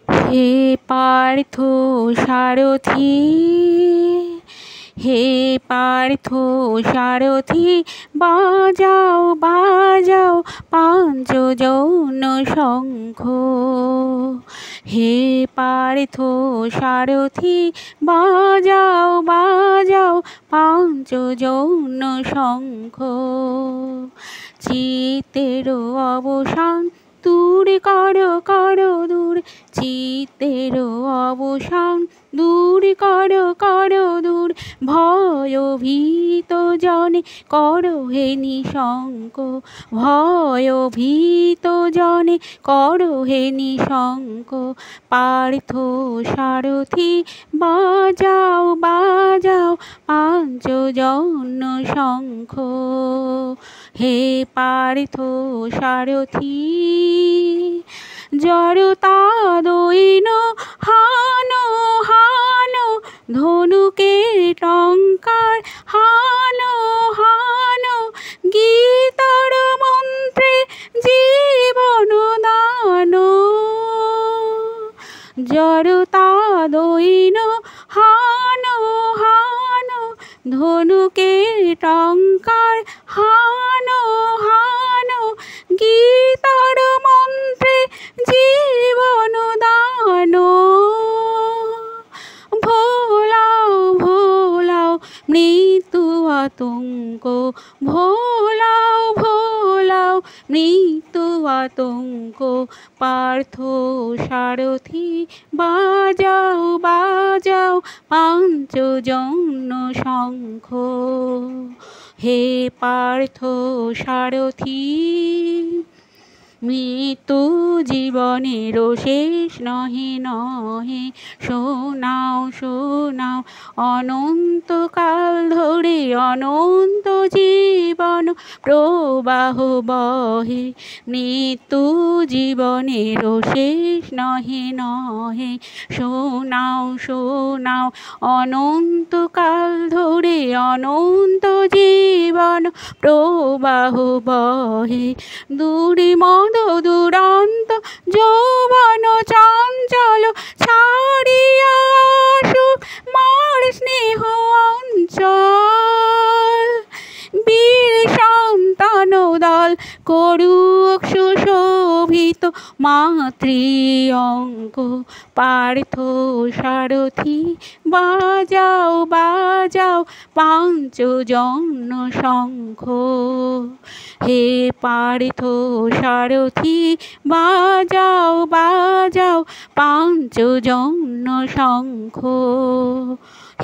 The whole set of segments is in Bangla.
হে পার্থ সারথি, হে পার্থ সারথি, বাজাও বাজাও পাঞ্চজন্য শঙ্খ। হে পার্থ সারথি, বাজাও বাজাও পাঞ্চজন্য শঙ্খ। চিত্তের অবসান দূর করো করো দূর, চিত্তের অবসান দূর করো করো দূর। ভয়ভীত জনে করো হে নিঃশঙ্ক, ভয়ভীত জনে করো হে নিঃশঙ্ক। পার্থ সারথি, বাজাও বাজাও পাঞ্চজন্য শঙ্খ। হে পার্থ সারথি, জড়তা দৈন হানো হানো, ধনুকের টঙ্কার হানো হানো। গীতার মন্ত্রে জীবন দান, জড়তা দৈন হানো হানো, ধনুকের টঙ্কার হানো হানো। গীতার মন্ত্রে জীবন দান, ভোলাও ভোলাও মৃত্যু আতঙ্ক, ভোলাও ভোলাও মৃত্যু আতঙ্ক। পার্থ সারথি, বাজাও বাজাও পাঞ্চজন্য শঙ্খ। হে পার্থ সারথি, মৃত্যু জীবনের শেষ নহে নহে। শোনাও শোনাও অনন্তকাল ধরে অনন্ত জীবন প্রবাহ বহে। মৃত্যু জীবনের শেষ নহে নহে। শোনাও শোনাও অনন্তকাল ধরে অনন্ত জীবন প্রবাহ বহে। দুর্মদ দুরান্ত যৌবন চঞ্চল, ছাড়িয়া আসুক মার স্নেহ অঞ্চল। বীর সন্তান দল করুক সুশোভিত মাতৃ অঙ্ক। পার্থ সারথি, বাজাও বাজাও পাঞ্চজন্য শঙ্খ। হে পার্থ সারথি, বাজাও বাজাও পাঞ্চজন্য শঙ্খ।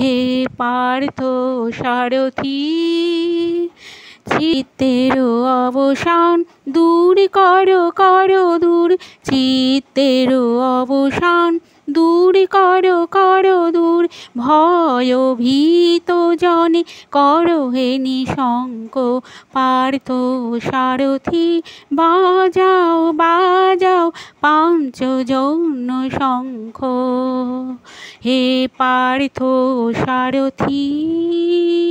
হে পার্থ সারথি, চিত্তের অবসান দূর করো করো দূর, চিত্তের অবসান দূর করো করো দূর। ভয়ভীত জনে করো হে নিঃশঙ্ক। পার্থ সারথি, বাজাও বাজাও পাঞ্চজন্য শঙ্খ। হে পার্থ সারথি।